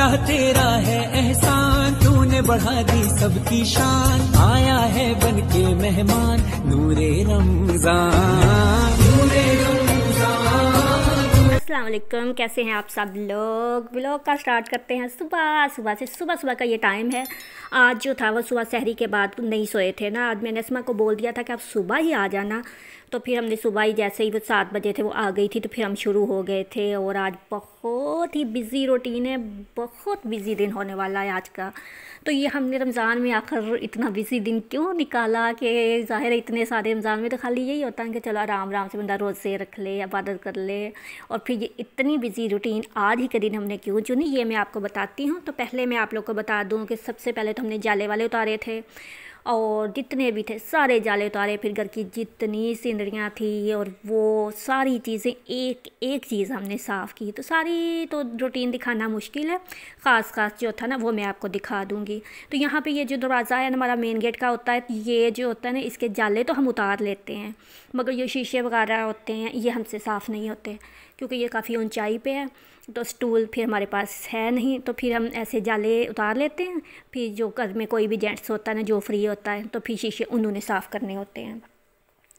अल्लाह तेरा है एहसान, तूने बढ़ा दी सबकी शान, आया है बनके मेहमान नूरे रमजान, नूरे रमजान। अस्सलाम वालेकुम, कैसे हैं आप सब लोग। व्लॉग का स्टार्ट करते हैं सुबह का ये टाइम है। आज जो था वो सुबह सहरी के बाद नहीं सोए थे ना। आज मैंने असमा को बोल दिया था कि आप सुबह ही आ जाना, तो फिर हमने सुबह ही जैसे ही वो 7 बजे थे वो आ गई थी, तो फिर हम शुरू हो गए थे। और आज बहुत ही बिज़ी रूटीन है, बहुत बिज़ी दिन होने वाला है आज का। तो ये हमने रमज़ान में आखिर इतना बिज़ी दिन क्यों निकाला कि ज़ाहिर है इतने सारे रमज़ान में तो खाली यही होता है कि चलो आराम आराम से बंदा रोज़े रख ले, इबादत कर ले। और फिर ये इतनी बिज़ी रूटीन आज ही के दिन हमने क्यों चुनी, ये मैं आपको बताती हूँ। तो पहले मैं आप लोग को बता दूँ कि सबसे पहले तो हमने जाले वाले उतारे थे, और जितने भी थे सारे जाले उतारे। फिर घर की जितनी सीनरियाँ थी और वो सारी चीज़ें एक एक चीज़ हमने साफ़ की। तो सारी तो रूटीन दिखाना मुश्किल है, ख़ास जो था ना वो मैं आपको दिखा दूँगी। तो यहाँ पे ये जो दरवाज़ा है हमारा मेन गेट का होता है, ये जो होता है ना इसके जाले तो हम उतार लेते हैं, मगर ये शीशे वगैरह होते हैं ये हमसे साफ़ नहीं होते, क्योंकि ये काफ़ी ऊंचाई पे है। तो स्टूल फिर हमारे पास है नहीं, तो फिर हम ऐसे जाले उतार लेते हैं। फिर जो घर में कोई भी जेंट्स होता है ना जो फ्री होता है, तो फिर शीशे उन्होंने साफ़ करने होते हैं।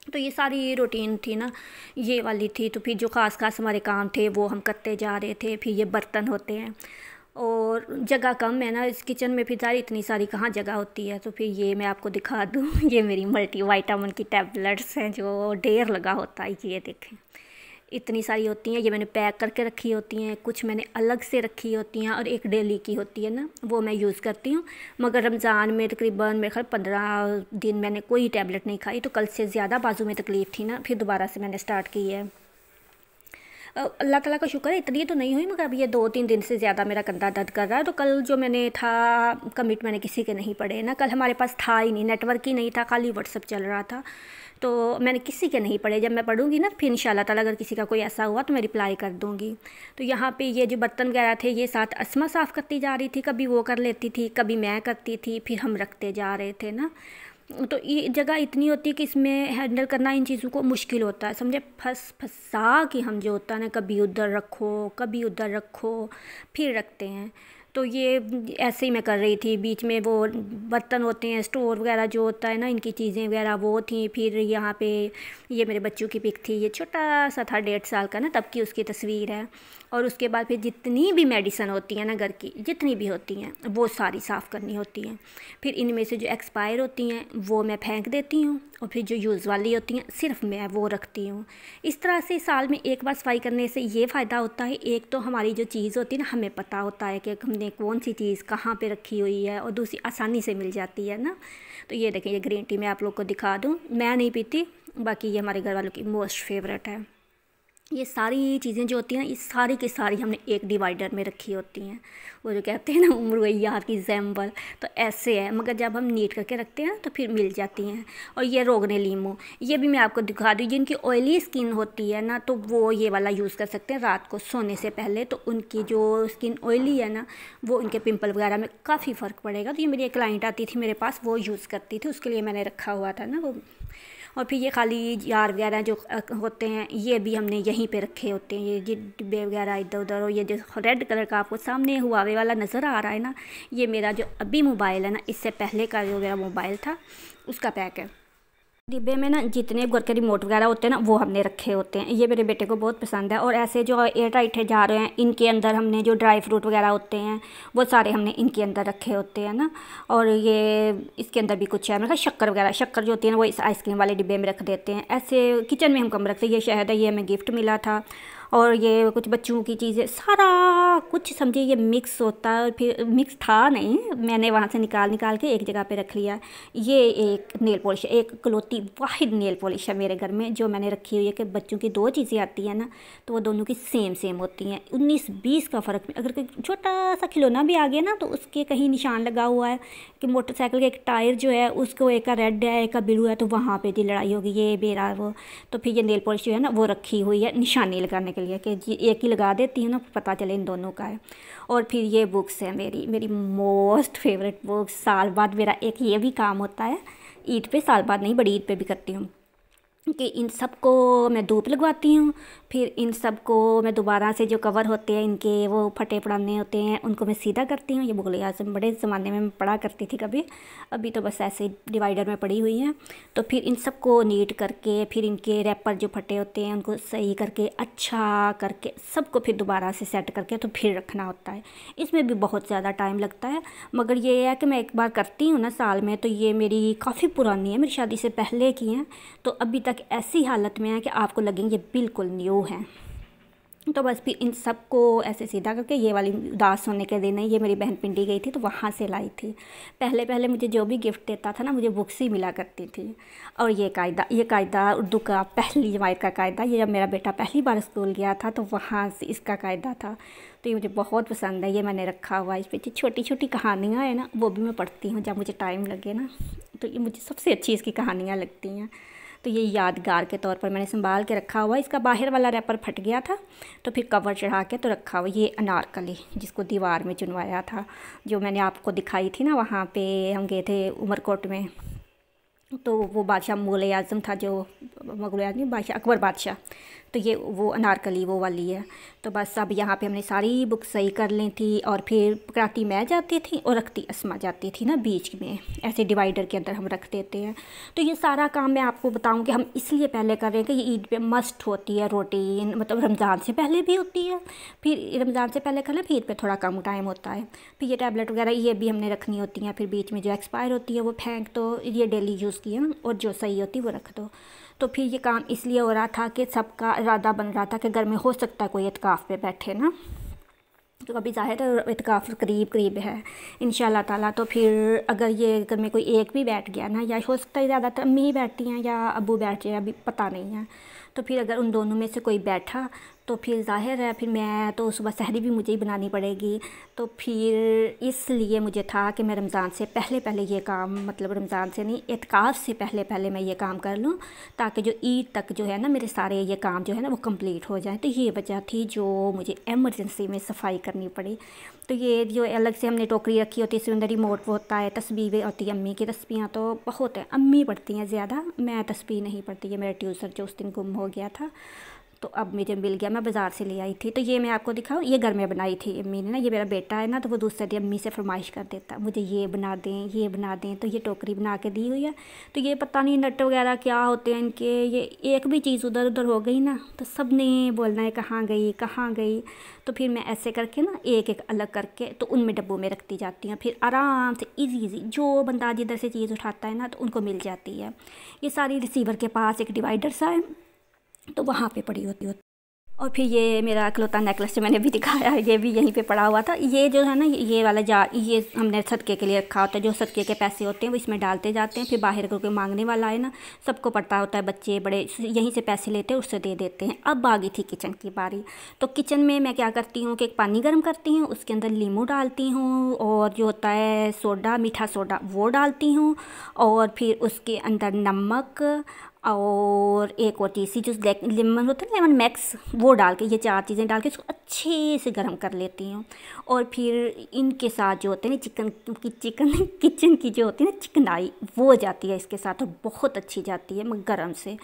तो ये सारी रूटीन थी ना, ये वाली थी। तो फिर जो ख़ास हमारे काम थे वो हम करते जा रहे थे। फिर ये बर्तन होते हैं और जगह कम है ना इस किचन में, फिर सारी इतनी सारी कहाँ जगह होती है। तो फिर ये मैं आपको दिखा दूँ, ये मेरी मल्टी वाइटामिन की टैबलेट्स हैं जो ढेर लगा होता है, ये देखें इतनी सारी होती हैं। ये मैंने पैक करके रखी होती हैं, कुछ मैंने अलग से रखी होती हैं, और एक डेली की होती है ना वो मैं यूज़ करती हूँ। मगर रमज़ान में तकरीबन मेरे ख्याल 15 दिन मैंने कोई टैबलेट नहीं खाई, तो कल से ज़्यादा बाजू में तकलीफ़ थी ना, फिर दोबारा से मैंने स्टार्ट की है। अल्लाह ताला का शुक्र है इतनी तो नहीं हुई, मगर अब ये 2-3 दिन से ज़्यादा मेरा कंधा दर्द कर रहा है। तो कल जो मैंने था कमिट मैंने किसी के नहीं पढ़े ना, कल हमारे पास था ही नहीं, नेटवर्क ही नहीं था, खाली व्हाट्सअप चल रहा था, तो मैंने किसी के नहीं पढ़े। जब मैं पढ़ूँगी ना फिर इंशाल्लाह ताला अगर किसी का कोई ऐसा हुआ तो मैं रिप्लाई कर दूँगी। तो यहाँ पे ये जो बर्तन वगैरह थे ये साथ असमा साफ़ करती जा रही थी, कभी वो कर लेती थी कभी मैं करती थी, फिर हम रखते जा रहे थे ना। तो ये जगह इतनी होती है कि इसमें हैंडल करना इन चीज़ों को मुश्किल होता है, समझे। फंसा कि हम जो होता है ना कभी उधर रखो कभी उधर रखो, फिर रखते हैं। तो ये ऐसे ही मैं कर रही थी। बीच में वो बर्तन होते हैं स्टोर वगैरह जो होता है ना, इनकी चीज़ें वगैरह वो थी। फिर यहाँ पे ये मेरे बच्चों की पिक थी, ये छोटा सा था 1.5 साल का ना, तब की उसकी तस्वीर है। और उसके बाद फिर जितनी भी मेडिसन होती हैं ना घर की, जितनी भी होती हैं वो सारी साफ़ करनी होती हैं। फिर इनमें से जो एक्सपायर होती हैं वो मैं फेंक देती हूँ, और फिर जो यूज़ वाली होती हैं सिर्फ मैं वो रखती हूँ। इस तरह से साल में एक बार सफाई करने से ये फ़ायदा होता है, एक तो हमारी जो चीज़ होती है ना हमें पता होता है कि हमने कौन सी चीज़ कहाँ पे रखी हुई है, और दूसरी आसानी से मिल जाती है ना। तो ये देखें, ये ग्रीन टी मैं आप लोग को दिखा दूँ, मैं नहीं पीती, बाकी ये हमारे घर वालों की मोस्ट फेवरेट है। ये सारी चीज़ें जो होती हैं ये सारी की सारी हमने एक डिवाइडर में रखी होती हैं, वो जो कहते हैं ना मुर्गैयार की जैम्बल, तो ऐसे है। मगर जब हम नीट करके रखते हैं तो फिर मिल जाती हैं। और ये रोगने लीमो, ये भी मैं आपको दिखा दूँ। जिनकी ऑयली स्किन होती है ना तो वो ये वाला यूज़ कर सकते हैं रात को सोने से पहले, तो उनकी जो स्किन ऑयली है ना वो उनके पिंपल वगैरह में काफ़ी फ़र्क पड़ेगा। तो ये मेरी एक क्लाइंट आती थी मेरे पास, वो यूज़ करती थी, उसके लिए मैंने रखा हुआ था ना वो। और फिर ये खाली जार वगैरह जो होते हैं ये भी हमने यहीं पे रखे होते हैं, ये डिब्बे वगैरह इधर उधर। और ये जो रेड कलर का आपको सामने हुआवे वाला नज़र आ रहा है ना, ये मेरा जो अभी मोबाइल है ना, इससे पहले का जो मेरा मोबाइल था उसका पैक है। डिब्बे में ना जितने घर के रिमोट वगैरह होते हैं ना वो हमने रखे होते हैं, ये मेरे बेटे को बहुत पसंद है। और ऐसे जो एयर टाइट जा रहे हैं इनके अंदर हमने जो ड्राई फ्रूट वगैरह होते हैं वो सारे हमने इनके अंदर रखे होते हैं ना। और ये इसके अंदर भी कुछ है, मतलब शक्कर वगैरह, शक्कर जो होती है ना वो इस आइसक्रीम वाले डिब्बे में रख देते हैं। ऐसे किचन में हम कम रखते हैं। ये शहद है, ये हमें गिफ्ट मिला था। और ये कुछ बच्चों की चीज़ें, सारा कुछ समझिए ये मिक्स होता है। फिर मिक्स था नहीं, मैंने वहाँ से निकाल के एक जगह पे रख लिया। ये एक नेल पॉलिश, एक इकलौती वाहिद नेल पॉलिश है मेरे घर में जो मैंने रखी हुई है कि बच्चों की 2 चीज़ें आती हैं ना तो वो दोनों की सेम होती हैं। 19-20 का फ़र्क में अगर कोई छोटा सा खिलौना भी आ गया ना तो उसके कहीं निशान लगा हुआ है कि मोटरसाइकिल का एक टायर जो है उसको एक का रेड है एक का ब्लू है, तो वहाँ पे जी लड़ाई होगी, ये बेरा वो। तो फिर ये नेल पॉलिश जो है ना वो रखी हुई है निशानी लगाने के लिए कि जी एक ही लगा देती है ना, पता चले इन दोनों का है। और फिर ये बुक्स है मेरी मोस्ट फेवरेट बुक्स। साल बाद मेरा एक ये भी काम होता है, ईद पे, साल बाद नहीं बड़ी ईद पे भी करती हूँ। कि इन सब को मैं धूप लगवाती हूँ। फिर इन सब को मैं दोबारा से जो कवर होते हैं इनके, वो फटे पुराने होते हैं, उनको मैं सीधा करती हूँ। ये मुगल आज़म बड़े ज़माने में मैं पढ़ा करती थी कभी, अभी तो बस ऐसे डिवाइडर में पड़ी हुई हैं। तो फिर इन सब को नीट करके, फिर इनके रैपर जो फटे होते हैं उनको सही करके, अच्छा करके, सबको फिर दोबारा से सेट करके तो फिर रखना होता है। इसमें भी बहुत ज़्यादा टाइम लगता है, मगर ये है कि मैं एक बार करती हूँ ना साल में, तो ये मेरी काफ़ी पुरानी है, मेरी शादी से पहले की हैं, तो अभी तक ऐसी हालत में है कि आपको लगेंगे बिल्कुल न्यू हैं। तो बस फिर इन सब को ऐसे सीधा करके, ये वाली उदास होने के दिन है, ये मेरी बहन पिंडी गई थी तो वहाँ से लाई थी। पहले पहले मुझे जो भी गिफ्ट देता था ना, मुझे बुक्स ही मिला करती थी। और ये कायदा उर्दू का पहली जमात का कायदा, ये जब मेरा बेटा पहली बार स्कूल गया था तो वहाँ से इसका कायदा था। तो ये मुझे बहुत पसंद है, ये मैंने रखा हुआ है। इस पर छोटी छोटी कहानियाँ हैं ना, वो भी मैं पढ़ती हूँ जब मुझे टाइम लगे ना, तो ये मुझे सबसे अच्छी इसकी कहानियाँ लगती हैं। तो ये यादगार के तौर पर मैंने संभाल के रखा हुआ है। इसका बाहर वाला रैपर फट गया था तो फिर कवर चढ़ा के तो रखा हुआ। ये अनारकली जिसको दीवार में चुनवाया था, जो मैंने आपको दिखाई थी ना, वहाँ पे हम गए थे उमरकोट में, तो वो बादशाह मुग़ल आज़म था, जो मुग़ल आज़म बादशाह अकबर बादशाह, तो ये वो अनारकली वो वाली है। तो बस अब यहाँ पे हमने सारी बुक सही कर ली थी, और फिर पकड़ाती मैं जाती थी और रखती अस्मा जाती थी ना बीच में, ऐसे डिवाइडर के अंदर हम रख देते हैं। तो ये सारा काम मैं आपको बताऊँ कि हम इसलिए पहले कर रहे हैं कि ये ईद पे मस्ट होती है रूटीन, मतलब रमज़ान से पहले भी होती है, फिर रमज़ान से पहले कर लें, फिर ईद पे थोड़ा कम टाइम होता है। फिर ये टैबलेट वगैरह ये भी हमने रखनी होती हैं, फिर बीच में जो एक्सपायर होती है वो फेंक दो, ये डेली यूज़ की है, और जो सही होती है वो रख दो। तो फिर ये काम इसलिए हो रहा था कि सबका इरादा बन रहा था कि घर में हो सकता है कोई इत्काफ़ पे बैठे ना, तो अभी ज़ाहिर है इत्काफ़ करीब करीब है इंशाल्लाह ताला। तो फिर अगर ये घर में कोई एक भी बैठ गया ना, या हो सकता है ज़्यादातर अम्मी ही बैठती हैं या अबू बैठ जाए, अभी पता नहीं है, तो फिर अगर उन दोनों में से कोई बैठा तो फिर ज़ाहिर है फिर मैं तो सुबह सहरी भी मुझे ही बनानी पड़ेगी। तो फिर इसलिए मुझे था कि मैं रमज़ान से पहले पहले ये काम, मतलब रमज़ान से नहीं, इत्काफ़ से पहले पहले मैं ये काम कर लूँ, ताकि जो ईद तक जो है ना मेरे सारे ये काम जो है ना वो कंप्लीट हो जाए। तो ये वजह थी जो मुझे एमरजेंसी में सफाई करनी पड़ी। तो ये जो अलग से हमने टोकरी रखी होती है, इसके अंदर रिमोट होता है, तस्बीहें होती है, अम्मी की तस्बीहें तो बहुत है, अम्मी पढ़ती हैं ज़्यादा, मैं तस्बीह नहीं पढ़ती। ये मेरा ट्यूसर जो उस दिन गुम हो गया था, तो अब मुझे मिल गया, मैं बाज़ार से ले आई थी। तो ये मैं आपको दिखाऊँ, ये घर में बनाई थी अम्मी ने ना, ये मेरा बेटा है ना, तो वो दूसरे दिन अम्मी से फरमाइश कर देता मुझे ये बना दें, ये बना दें, तो ये टोकरी बना के दी हुई है। तो ये पता नहीं नट वगैरह क्या होते हैं इनके, ये एक भी चीज़ उधर उधर हो गई ना तो सब ने बोलना है कहाँ गई कहाँ गई। तो फिर मैं ऐसे करके ना एक एक अलग करके तो उनमें डब्बों में रखती जाती हूँ, फिर आराम से ईजी जो बंदा जिधर से चीज़ उठाता है ना तो उनको मिल जाती है। ये सारी रिसीवर के पास एक डिवाइडर सा है, तो वहाँ पे पड़ी होती। और फिर ये मेरा इकलौता नेकलेस जो मैंने भी दिखाया है, ये भी यहीं पे पड़ा हुआ था। ये जो है ना, ये वाला जार, ये हमने सदक़े के लिए रखा होता है, जो सदक़े के पैसे होते हैं वो इसमें डालते जाते हैं। फिर बाहर को कोई मांगने वाला है ना, सबको पता होता है, बच्चे बड़े यहीं से पैसे लेते हैं, उससे दे देते हैं। अब आ गई थी किचन की बारी। तो किचन में मैं क्या करती हूँ कि एक पानी गर्म करती हूँ, उसके अंदर नींबू डालती हूँ, और जो होता है सोडा, मीठा सोडा, वो डालती हूँ, और फिर उसके अंदर नमक, और एक और चीज़ सी जो लेमन होता है, लेमन मैक्स, वो डाल के, ये चार चीज़ें डाल के इसको अच्छे से गर्म कर लेती हूँ। और फिर इनके साथ जो होते हैं ना किचन की जो होती है ना चिकनाई, वो जाती है इसके साथ, और बहुत अच्छी जाती है गर्म से।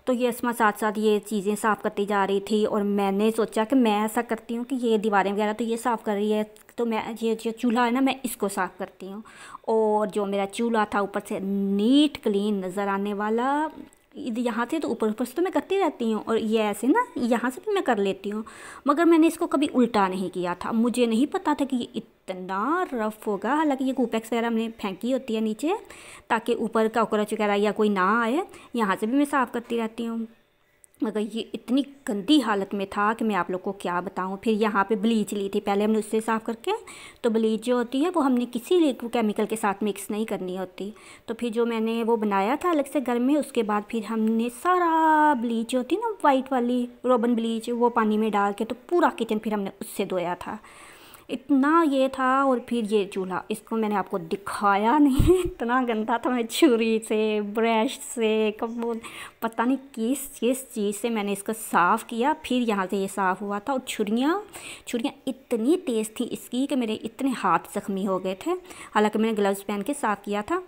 तो ये अस्मा साथ साथ ये चीज़ें साफ़ करती जा रही थी, और मैंने सोचा कि मैं ऐसा करती हूँ कि ये दीवारें वगैरह तो ये साफ़ कर रही है, तो मैं ये जो चूल्हा है ना मैं इसको साफ़ करती हूँ। और जो मेरा चूल्हा था ऊपर से नीट क्लीन नज़र आने वाला, यहाँ से तो ऊपर से तो मैं करती रहती हूँ, और ये ऐसे ना यहाँ से भी मैं कर लेती हूँ, मगर मैंने इसको कभी उल्टा नहीं किया था। मुझे नहीं पता था कि ये इतना रफ़ होगा। हालांकि ये कूपेक्स वगैरह हमने फेंकी होती है नीचे, ताकि ऊपर कॉकरोच वगैरह या कोई ना आए। यहाँ से भी मैं साफ़ करती रहती हूँ, मगर ये इतनी गंदी हालत में था कि मैं आप लोग को क्या बताऊं। फिर यहाँ पे ब्लीच ली थी पहले हमने, उससे साफ़ करके, तो ब्लीच जो होती है वो हमने किसी केमिकल के साथ मिक्स नहीं करनी होती। तो फिर जो मैंने वो बनाया था अलग से घर में, उसके बाद फिर हमने सारा ब्लीच होती है ना वाइट वाली रोबन ब्लीच, वो पानी में डाल के तो पूरा किचन फिर हमने उससे धोया था। इतना ये था। और फिर ये चूल्हा, इसको मैंने आपको दिखाया नहीं, इतना गंदा था। मैं छुरी से, ब्रश से, कब पता नहीं किस चीज़ से मैंने इसको साफ़ किया, फिर यहाँ से ये साफ़ हुआ था। और छुरियाँ इतनी तेज़ थी इसकी कि मेरे इतने हाथ ज़ख्मी हो गए थे। हालांकि मैंने ग्लव्स पहन के साफ़ किया था,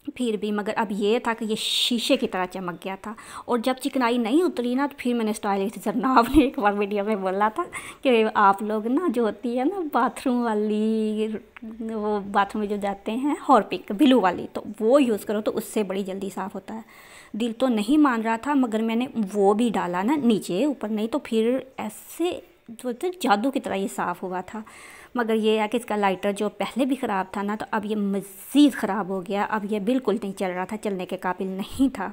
फिर भी मगर अब ये था कि ये शीशे की तरह चमक गया था। और जब चिकनाई नहीं उतरी ना तो फिर मैंने स्टाइलिस्ट जरनाब ने एक बार वीडियो में बोला था कि आप लोग ना जो होती है ना बाथरूम वाली, वो बाथरूम में जो जाते हैं हॉर्पिक ब्लू वाली, तो वो यूज़ करो तो उससे बड़ी जल्दी साफ़ होता है। दिल तो नहीं मान रहा था मगर मैंने वो भी डाला ना नीचे, ऊपर नहीं, तो फिर ऐसे जो जादू की तरह ये साफ़ हुआ था। मगर ये है कि इसका लाइटर जो पहले भी ख़राब था ना, तो अब ये मज़ीद ख़राब हो गया। अब ये बिल्कुल नहीं चल रहा था, चलने के काबिल नहीं था।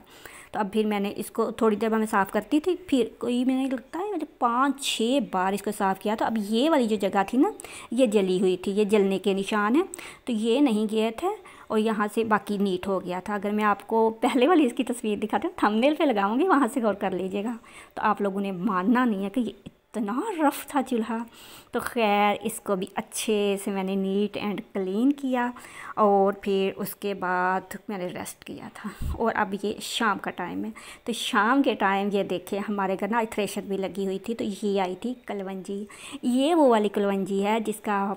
तो अब फिर मैंने इसको थोड़ी देर बाद में साफ़ करती थी, फिर कोई मैंने लगता है मैंने 5-6 बार इसको साफ़ किया। तो अब ये वाली जो जगह थी ना, ये जली हुई थी, ये जलने के निशान है, तो ये नहीं गए थे और यहाँ से बाकी नीट हो गया था। अगर मैं आपको पहले वाली इसकी तस्वीर दिखाती हूँ, थंबनेल पे लगाऊंगी, वहाँ से गौर कर लीजिएगा, तो आप लोगों ने मानना नहीं है कि ये इतना रफ़ था चूल्हा। तो खैर इसको भी अच्छे से मैंने नीट एंड क्लीन किया और फिर उसके बाद मैंने रेस्ट किया था। और अब ये शाम का टाइम है, तो शाम के टाइम ये देखिए हमारे घर ना थ्रेशर भी लगी हुई थी, तो ये आई थी कलवंजी। ये वो वाली कलवंजी है जिसका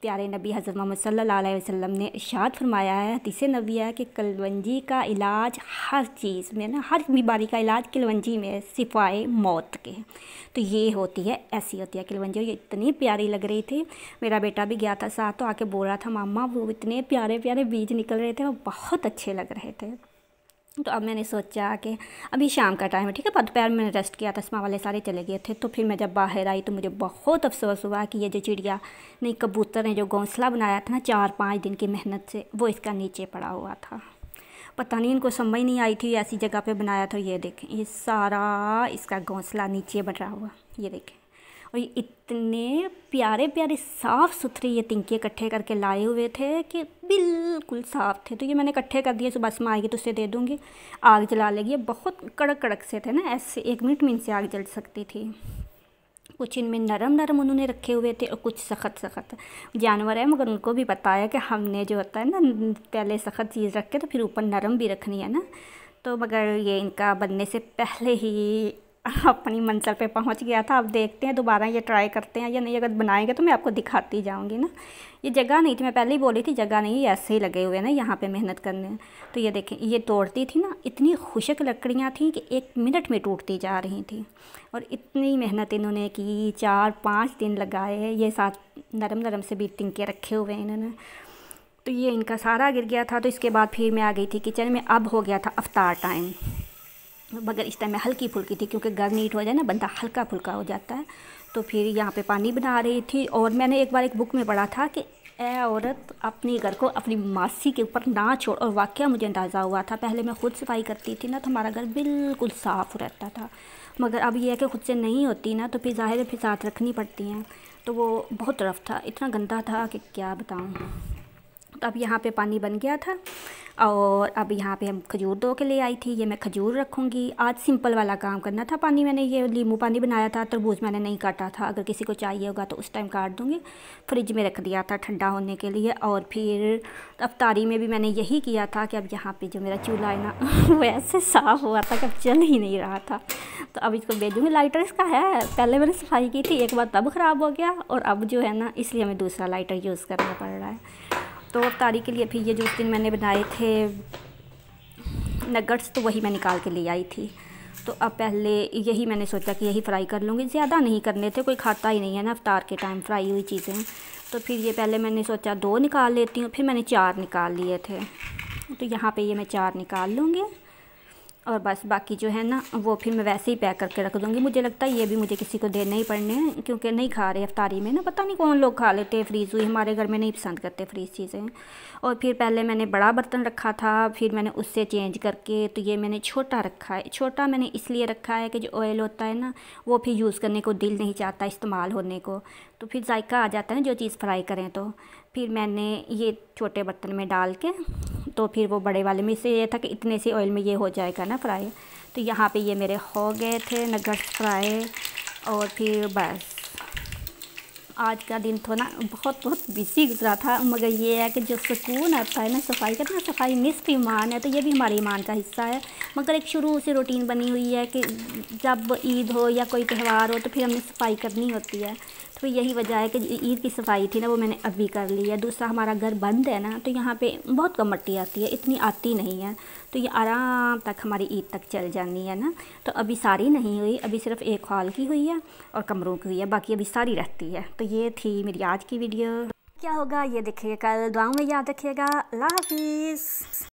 प्यारे नबी हज़रत मोहम्मद सल्लल्लाहु अलैहि वसल्लम ने इरशाद फरमाया है, हदीस नबी है कि कलवंजी का इलाज हर चीज़ में ना, हर बीमारी का इलाज कलवंजी में सिफाए मौत के। तो ये होती है, ऐसी होती है कलवंजी। ये इतनी प्यारी लग रही थी, मेरा बेटा भी गया था साथ, तो आके बोल रहा था मामा वो इतने प्यारे प्यारे बीज निकल रहे थे, वो बहुत अच्छे लग रहे थे। तो अब मैंने सोचा कि अभी शाम का टाइम है, ठीक है, दोपहर में मैंने रेस्ट किया था, तस्मा वाले सारे चले गए थे। तो फिर मैं जब बाहर आई तो मुझे बहुत अफसोस हुआ कि ये जो चिड़िया नहीं, कबूतर ने जो घोंसला बनाया था ना 4-5 दिन की मेहनत से, वो इसका नीचे पड़ा हुआ था। पता नहीं इनको समझ नहीं आई थी ऐसी जगह पे बनाया था। ये देखें, ये सारा इसका घोंसला नीचे बना हुआ, ये देखें। और ये इतने प्यारे प्यारे साफ़ सुथरे ये तिनके इकट्ठे करके लाए हुए थे कि बिल्कुल साफ़ थे। तो ये मैंने इकट्ठे कर दिए, सुबह से आएगी तो उससे दे दूँगी, आग जला लेगी। ये बहुत कड़क कड़क से थे ना, ऐसे 1 मिनट में इनसे आग जल सकती थी। कुछ इनमें नरम नरम उन्होंने रखे हुए थे और कुछ सख्त सख्त जानवर है, मगर उनको भी पता है कि हमने जो होता है ना पहले सख्त चीज़ रख के तो फिर ऊपर नरम भी रखनी है ना। तो मगर ये इनका बनने से पहले ही अपनी मंजिल पे पहुंच गया था। अब देखते हैं दोबारा ये ट्राई करते हैं या नहीं, अगर बनाएंगे तो मैं आपको दिखाती जाऊंगी ना। ये जगह नहीं थी, मैं पहले ही बोली थी जगह नहीं, ऐसे ही लगे हुए ना यहाँ पे मेहनत करने। तो ये देखें, ये तोड़ती थी ना, इतनी खुशक लकड़ियाँ थी कि 1 मिनट में टूटती जा रही थी। और इतनी मेहनत इन्होंने की, 4-5 दिन लगाए। ये साथ नरम नरम से भी तिनके रखे हुए इन्होंने। तो ये इनका सारा गिर गया था। तो इसके बाद फिर मैं आ गई थी किचन में। अब हो गया था अफ्तार टाइम, मगर इस टाइम मैं हल्की फुल्की थी क्योंकि घर नीट हो जाए ना बंदा हल्का फुल्का हो जाता है। तो फिर यहाँ पे पानी बना रही थी। और मैंने एक बार एक बुक में पढ़ा था कि ए औरत अपने घर को अपनी मासी के ऊपर ना छोड़। और वाकया मुझे अंदाज़ा हुआ था, पहले मैं खुद सफाई करती थी ना तो हमारा घर बिल्कुल साफ़ रहता था। मगर अब ये है कि खुद से नहीं होती ना, तो फिर ज़ाहिर है फिर साथ रखनी पड़ती हैं। तो वो बहुत रफ़ था, इतना गंदा था कि क्या बताऊँ। तो अब यहाँ पे पानी बन गया था और अब यहाँ पे हम खजूर धो के ले आई थी। ये मैं खजूर रखूँगी। आज सिंपल वाला काम करना था। पानी मैंने ये नींबू पानी बनाया था, तरबूज मैंने नहीं काटा था, अगर किसी को चाहिए होगा तो उस टाइम काट दूँगी। फ्रिज में रख दिया था ठंडा होने के लिए। और फिर अफ्तारी में भी मैंने यही किया था कि अब यहाँ पे जो मेरा चूल्हा है ना वो ऐसे साफ़ हुआ था कि अब चल ही नहीं रहा था। तो अब इसको भेजूँगी। लाइटर इसका है, पहले मैंने सफाई की थी, एक बार तब ख़राब हो गया और अब जो है ना इसलिए हमें दूसरा लाइटर यूज़ करना पड़ रहा है। तो अफ्तारी के लिए फिर ये जो उस दिन मैंने बनाए थे नगट्स, तो वही मैं निकाल के ले आई थी। तो अब पहले यही मैंने सोचा कि यही फ्राई कर लूँगी, ज़्यादा नहीं करने थे, कोई खाता ही नहीं है ना अफ्तार के टाइम फ्राई हुई चीज़ें। तो फिर ये पहले मैंने सोचा 2 निकाल लेती हूँ, फिर मैंने 4 निकाल लिए थे। तो यहाँ पे ये मैं 4 निकाल लूँगी और बस बाकी जो है ना वो फिर मैं वैसे ही पैक करके रख दूँगी। मुझे लगता है ये भी मुझे किसी को देने ही पड़ने हैं क्योंकि नहीं खा रहे अफ्तारी में ना, पता नहीं कौन लोग खा लेते हैं फ्रीज़ हुई। हमारे घर में नहीं पसंद करते फ्रीज़ चीज़ें। और फिर पहले मैंने बड़ा बर्तन रखा था, फिर मैंने उससे चेंज करके तो ये मैंने छोटा रखा है। छोटा मैंने इसलिए रखा है कि जो ऑयल होता है ना वो फिर यूज़ करने को दिल नहीं चाहता, इस्तेमाल होने को, तो फिर जायका आ जाता है ना जो चीज़ फ्राई करें। तो फिर मैंने ये छोटे बर्तन में डाल के, तो फिर वो बड़े वाले में से ये था कि इतने से ऑयल में ये हो जाएगा ना फ्राई। तो यहाँ पे ये मेरे हो गए थे नगट्स फ्राई। और फिर बस आज का दिन तो ना बहुत बिजी गुजरा था, मगर ये है कि जो सुकून आता है ना सफाई करना, सफाई निस्फ ईमान है, तो ये भी हमारे ईमान का हिस्सा है। मगर एक शुरू से रूटीन बनी हुई है कि जब ईद हो या कोई त्यौहार हो तो फिर हमने सफाई करनी होती है। तो यही वजह है कि ईद की सफाई थी ना वो मैंने अभी कर ली है। दूसरा हमारा घर बंद है ना, तो यहाँ पे बहुत कम मिट्टी आती है, इतनी आती नहीं है, तो ये आराम तक हमारी ईद तक चल जानी है ना। तो अभी सारी नहीं हुई, अभी सिर्फ एक हॉल की हुई है और कमरों की हुई है, बाकी अभी सारी रहती है। तो ये थी मेरी आज की वीडियो। क्या होगा ये देखिए कल, दुआओं में याद रखिएगा। अल्लाह हाफिज़।